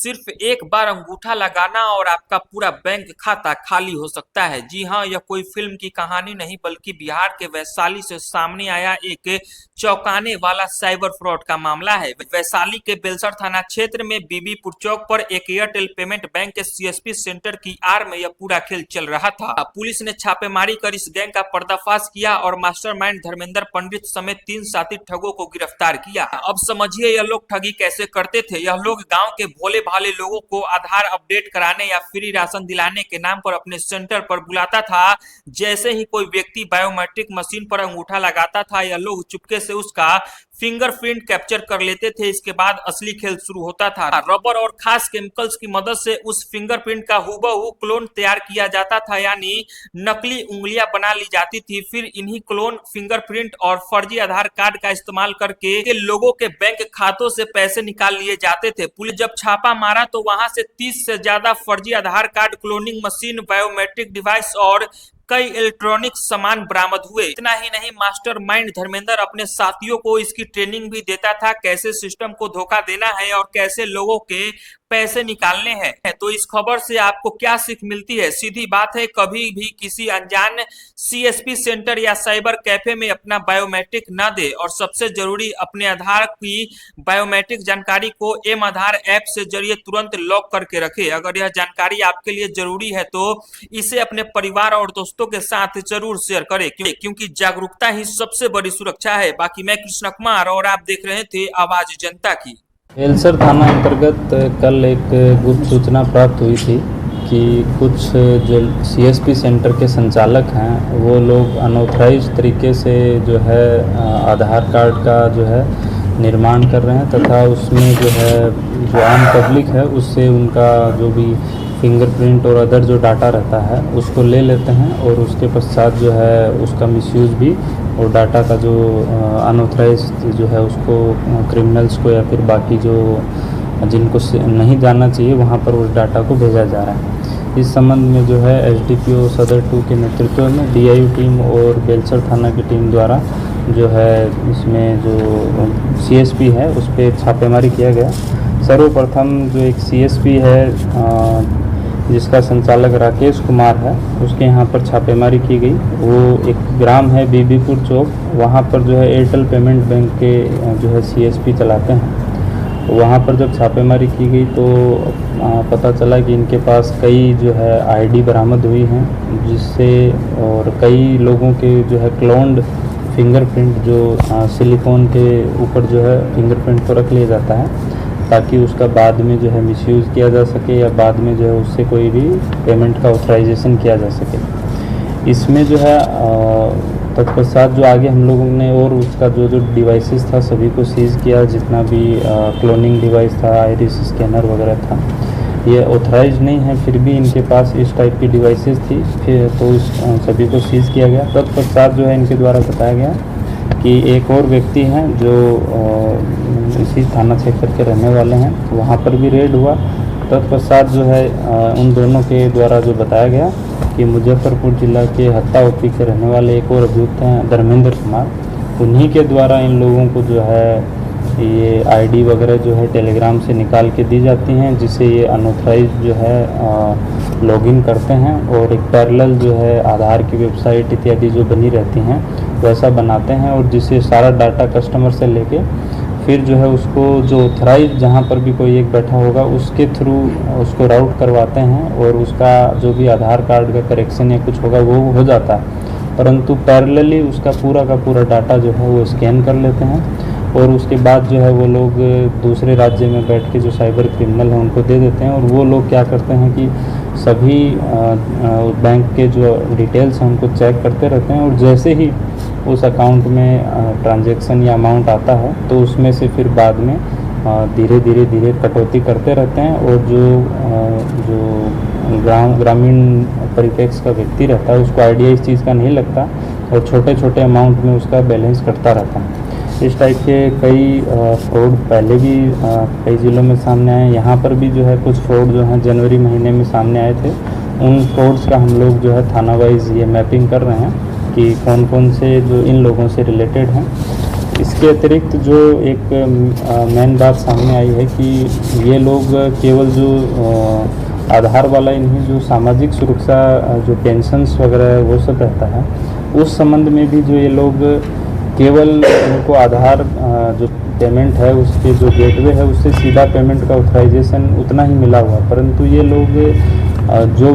सिर्फ एक बार अंगूठा लगाना और आपका पूरा बैंक खाता खाली हो सकता है। जी हां, यह कोई फिल्म की कहानी नहीं बल्कि बिहार के वैशाली से सामने आया एक चौंकाने वाला साइबर फ्रॉड का मामला है। वैशाली के बेलसर थाना क्षेत्र में बीबीपुर चौक पर एक एयरटेल पेमेंट बैंक के सीएसपी सेंटर की आड़ में यह पूरा खेल चल रहा था। पुलिस ने छापेमारी कर इस गैंग का पर्दाफाश किया और मास्टरमाइंड धर्मेंद्र पंडित समेत 3 साथी ठगों को गिरफ्तार किया। अब समझिए यह लोग ठगी कैसे करते थे। यह लोग गांव के भोले भाले लोगों को आधार अपडेट कराने या फ्री राशन दिलाने के नाम पर अपने सेंटर पर बुलाता था। जैसे ही कोई व्यक्ति बायोमेट्रिक मशीन पर अंगूठा लगाता था, यह लोग चुपके से उसका फिंगरप्रिंट कैप्चर कर लेते थे। इसके बाद असली खेल शुरू होता था। रबर और खास केमिकल्स की मदद से उस फिंगरप्रिंट का हूबहू क्लोन तैयार किया जाता था, यानी नकली उंगलियां बना ली जाती थी। फिर इन्हीं क्लोन फिंगरप्रिंट और फर्जी आधार कार्ड का इस्तेमाल करके लोगों के बैंक खातों से पैसे निकाल लिए जाते थे। पुलिस जब छापा मारा तो वहां से 30 से ज्यादा फर्जी Aadhaar card, cloning machine, biometric device और कई इलेक्ट्रॉनिक सामान बरामद हुए। इतना ही नहीं, मास्टरमाइंड धर्मेंद्र अपने साथियों को इसकी ट्रेनिंग भी देता था, कैसे सिस्टम को धोखा देना है और कैसे लोगों के पैसे निकालने हैं। तो इस खबर से आपको क्या सीख मिलती है? सीधी बात है, कभी भी किसी अनजान सीएसपी सेंटर या साइबर कैफे में अपना बायोमेट्रिक न दे और सबसे जरूरी अपने आधार की बायोमेट्रिक जानकारी को एम आधार ऐप से जरिए तुरंत लॉक करके रखे। अगर यह जानकारी आपके लिए जरूरी है तो इसे अपने परिवार और दोस्तों के साथ जरूर शेयर करें, क्योंकि जागरूकता ही सबसे बड़ी सुरक्षा है। बाकी मैं कृष्ण कुमार और आप देख रहे थे आवाज जनता की। बेलसर थाना अंतर्गत कल एक गुप्त सूचना प्राप्त हुई थी कि कुछ जो सीएसपी सेंटर के संचालक हैं वो लोग अनऑथराइज तरीके से जो है आधार कार्ड का जो है निर्माण कर रहे हैं तथा उसमें जो है जो आम पब्लिक है उससे उनका जो भी फिंगरप्रिंट और अदर जो डाटा रहता है उसको ले लेते हैं और उसके पश्चात जो है उसका मिसयूज़ भी और डाटा का जो अनऑथराइज जो है उसको क्रिमिनल्स को या फिर बाकी जो जिनको नहीं जाना चाहिए वहाँ पर उस डाटा को भेजा जा रहा है। इस संबंध में जो है एसडीपीओ सदर 2 के नेतृत्व में डीआईयू टीम और बेलसर थाना की टीम द्वारा जो है इसमें जो सीएसपी है उस पर छापेमारी किया गया। सर्वप्रथम जो एक सीएसपी है जिसका संचालक राकेश कुमार है उसके यहाँ पर छापेमारी की गई। वो एक ग्राम है बीबीपुर चौक, वहाँ पर जो है एयरटेल पेमेंट बैंक के जो है सीएसपी चलाते हैं। वहाँ पर जब छापेमारी की गई तो पता चला कि इनके पास कई जो है आईडी बरामद हुई हैं, जिससे और कई लोगों के जो है क्लोन्ड फिंगरप्रिंट जो सिलिकॉन के ऊपर जो है फिंगरप्रिंट को रख लिया जाता है ताकि उसका बाद में जो है मिसयूज़ किया जा सके या बाद में जो है उससे कोई भी पेमेंट का ऑथराइजेशन किया जा सके। इसमें जो है तत्पश्चात जो आगे हम लोगों ने और उसका जो जो डिवाइसेस था सभी को सीज़ किया, जितना भी क्लोनिंग डिवाइस था, आइरिस स्कैनर वगैरह था। ये ऑथराइज नहीं है फिर भी इनके पास इस टाइप की डिवाइसेस थी, फिर तो इस सभी को सीज़ किया गया। तत्पश्चात जो है इनके द्वारा बताया गया कि एक और व्यक्ति हैं जो इसी थाना क्षेत्र के रहने वाले हैं, वहाँ पर भी रेड हुआ। तत्पश्चात जो है उन दोनों के द्वारा जो बताया गया कि मुजफ्फरपुर जिला के हत्ता ओपी के रहने वाले एक और अभियुक्त हैं धर्मेंद्र कुमार, उन्हीं के द्वारा इन लोगों को जो है ये आईडी वगैरह जो है टेलीग्राम से निकाल के दी जाती हैं, जिससे ये अनऑथराइज जो है लॉगिन करते हैं और एक पैरेलल जो है आधार की वेबसाइट इत्यादि जो बनी रहती हैं वैसा बनाते हैं और जिससे सारा डाटा कस्टमर से लेके फिर जो है उसको जो ऑथराइज जहाँ पर भी कोई एक बैठा होगा उसके थ्रू उसको राउट करवाते हैं और उसका जो भी आधार कार्ड का करेक्शन या कुछ होगा वो हो जाता है, परंतु पैरेलली उसका पूरा का पूरा डाटा जो है वो स्कैन कर लेते हैं और उसके बाद जो है वो लोग दूसरे राज्य में बैठ के जो साइबर क्रिमिनल हैं उनको दे देते हैं। और वो लोग क्या करते हैं कि सभी बैंक के जो डिटेल्स हैं उनको चेक करते रहते हैं और जैसे ही उस अकाउंट में ट्रांजैक्शन या अमाउंट आता है तो उसमें से फिर बाद में धीरे धीरे कटौती करते रहते हैं और जो ग्रामीण परिप्रेक्ष्य का व्यक्ति रहता है उसको आइडिया इस चीज़ का नहीं लगता और छोटे छोटे अमाउंट में उसका बैलेंस कटता रहता है। इस टाइप के कई फ्रॉड पहले भी कई ज़िलों में सामने आए, यहाँ पर भी जो है कुछ फ्रॉड जो हैं जनवरी महीने में सामने आए थे। उन फ्रॉड्स का हम लोग जो है थाना वाइज ये मैपिंग कर रहे हैं कि कौन कौन से जो इन लोगों से रिलेटेड हैं इसके अतिरिक्त जो एक मेन बात सामने आई है कि ये लोग केवल जो आधार वाला ही नहीं, जो सामाजिक सुरक्षा जो पेंशन्स वगैरह वो सब रहता है, उस संबंध में भी जो ये लोग केवल उनको आधार जो पेमेंट है उसके जो गेटवे है उससे सीधा पेमेंट का ऑथराइजेशन उतना ही मिला हुआ, परंतु ये लोग जो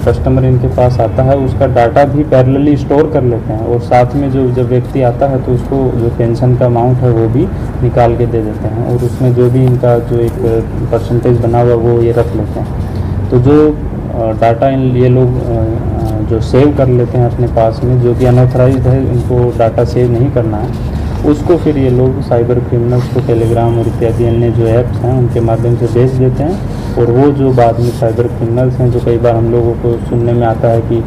कस्टमर इनके पास आता है उसका डाटा भी पैरेलली स्टोर कर लेते हैं और साथ में जो जब व्यक्ति आता है तो उसको जो पेंशन का अमाउंट है वो भी निकाल के दे देते हैं और उसमें जो भी इनका जो एक परसेंटेज बना हुआ वो ये रख लेते हैं। तो जो डाटा ये लोग जो सेव कर लेते हैं अपने पास में, जो कि अनऑथराइज्ड है, इनको डाटा सेव नहीं करना है, उसको फिर ये लोग साइबर क्रिमिनल्स को टेलीग्राम और इत्यादि अन्य जो ऐप्स हैं उनके माध्यम से बेच देते हैं और वो जो बाद में साइबर क्रिमिनल्स हैं, जो कई बार हम लोगों को सुनने में आता है कि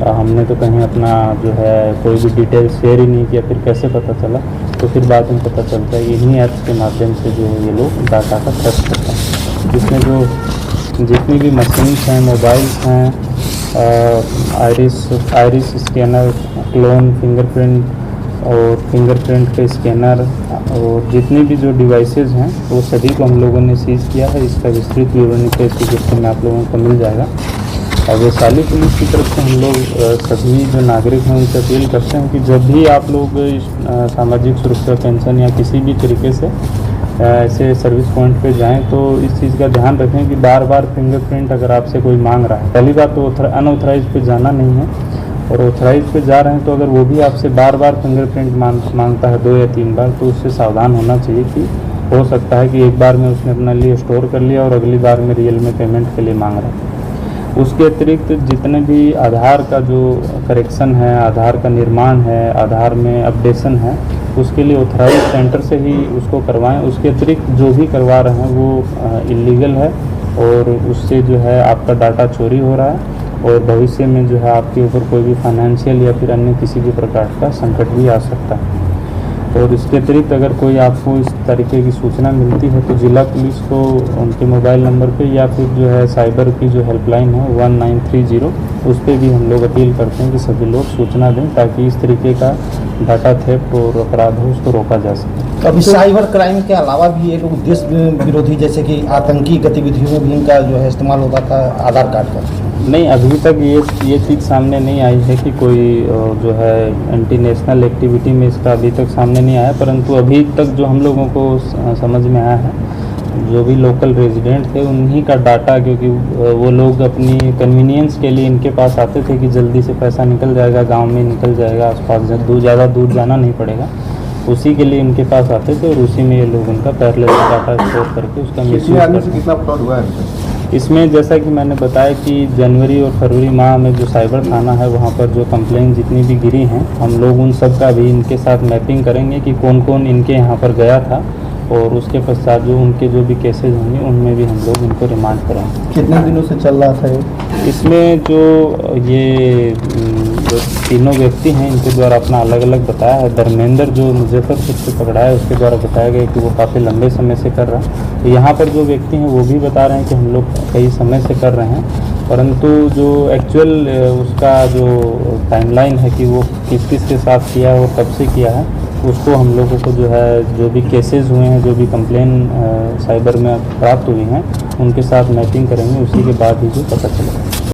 हमने तो कहीं अपना जो है कोई भी डिटेल शेयर ही नहीं किया, फिर कैसे पता चला, तो फिर बाद में पता चलता है इन्हीं ऐप्स के माध्यम से जो ये लोग डाटा का थेफ्ट करते हैं, जिसमें जो जितनी भी मशीन्स हैं, मोबाइल्स हैं, आइरिस स्कैनर, क्लोन फिंगरप्रिंट और फिंगरप्रिंट के स्कैनर और जितनी भी जो डिवाइसेस हैं वो सभी को हम लोगों ने सीज़ किया है। इसका विस्तृत विवरण प्रेस की पुस्तक में आप लोगों को मिल जाएगा। और वैशाली पुलिस की तरफ से हम लोग सभी जो नागरिक हैं उनसे अपील करते हैं कि जब भी आप लोग सामाजिक सुरक्षा पेंशन या किसी भी तरीके से ऐसे सर्विस पॉइंट पे जाएं तो इस चीज़ का ध्यान रखें कि बार बार फिंगरप्रिंट अगर आपसे कोई मांग रहा है, पहली बात तो अनऑथराइज पे जाना नहीं है, और ऑथराइज पे जा रहे हैं तो अगर वो भी आपसे बार बार फिंगरप्रिंट मांगता है 2 या 3 बार, तो उससे सावधान होना चाहिए कि हो सकता है कि एक बार में उसने अपने लिए स्टोर कर लिया और अगली बार में रियल में पेमेंट के लिए मांग रहा है। उसके अतिरिक्त जितने भी आधार का जो करेक्शन है, आधार का निर्माण है, आधार में अपडेशन है, उसके लिए ऑथराइज सेंटर से ही उसको करवाएं। उसके अतिरिक्त जो भी करवा रहे हैं वो इल्लीगल है और उससे जो है आपका डाटा चोरी हो रहा है और भविष्य में जो है आपके ऊपर कोई भी फाइनेंशियल या फिर अन्य किसी भी प्रकार का संकट भी आ सकता है। और इसके अतिरिक्त अगर कोई आपको इस तरीके की सूचना मिलती है तो ज़िला पुलिस को उनके मोबाइल नंबर पे या फिर जो है साइबर की जो हेल्पलाइन है 1930, उस पर भी हम लोग अपील करते हैं कि सभी लोग सूचना दें ताकि इस तरीके का डाटा थेफ्ट और अपराध हो उसको रोका जा सके। अभी साइबर क्राइम के अलावा भी ये लोग देश विरोधी जैसे कि आतंकी गतिविधियों में भी इनका जो है इस्तेमाल होता था आधार कार्ड का? नहीं, अभी तक ये चीज़ सामने नहीं आई है कि कोई जो है एंटी नेशनल एक्टिविटी में इसका अभी तक सामने नहीं आया, परंतु अभी तक जो हम लोगों को समझ में आया है, जो भी लोकल रेजिडेंट थे उन्हीं का डाटा, क्योंकि वो लोग अपनी कन्वीनियंस के लिए इनके पास आते थे कि जल्दी से पैसा निकल जाएगा, गांव में निकल जाएगा, आसपास ज़्यादा दूर जाना नहीं पड़ेगा, उसी के लिए इनके पास आते थे और उसी में ये लोग उनका पैरेलल डाटा स्टोर करके उसका मिसयूज करते थे। कितना फ्रॉड हुआ है इसमें जैसा कि मैंने बताया कि जनवरी और फरवरी माह में जो साइबर थाना है वहाँ पर जो कंप्लेंट जितनी भी गिरी हैं, हम लोग उन सब का भी इनके साथ मैपिंग करेंगे कि कौन कौन इनके यहाँ पर गया था और उसके पश्चात जो उनके जो भी केसेज होंगे उनमें भी हम लोग इनको रिमांड करेंगे। कितने दिनों से चल रहा था ये? इसमें जो ये जो तीनों व्यक्ति हैं इनके द्वारा अपना अलग अलग बताया है। धर्मेंद्र जो मुजफ्फरपुर से पकड़ा है उसके द्वारा बताया गया कि वो काफ़ी लंबे समय से कर रहा है। तो यहाँ पर जो व्यक्ति हैं वो भी बता रहे हैं कि हम लोग कई समय से कर रहे हैं, परंतु जो एक्चुअल उसका जो टाइमलाइन है कि वो किस किस के साथ किया और कब से किया है, उसको हम लोगों को जो है जो भी केसेस हुए हैं, जो भी कंप्लेन साइबर में प्राप्त हुई हैं, उनके साथ मैपिंग करेंगे, उसी के बाद ही जो पता चलेगा।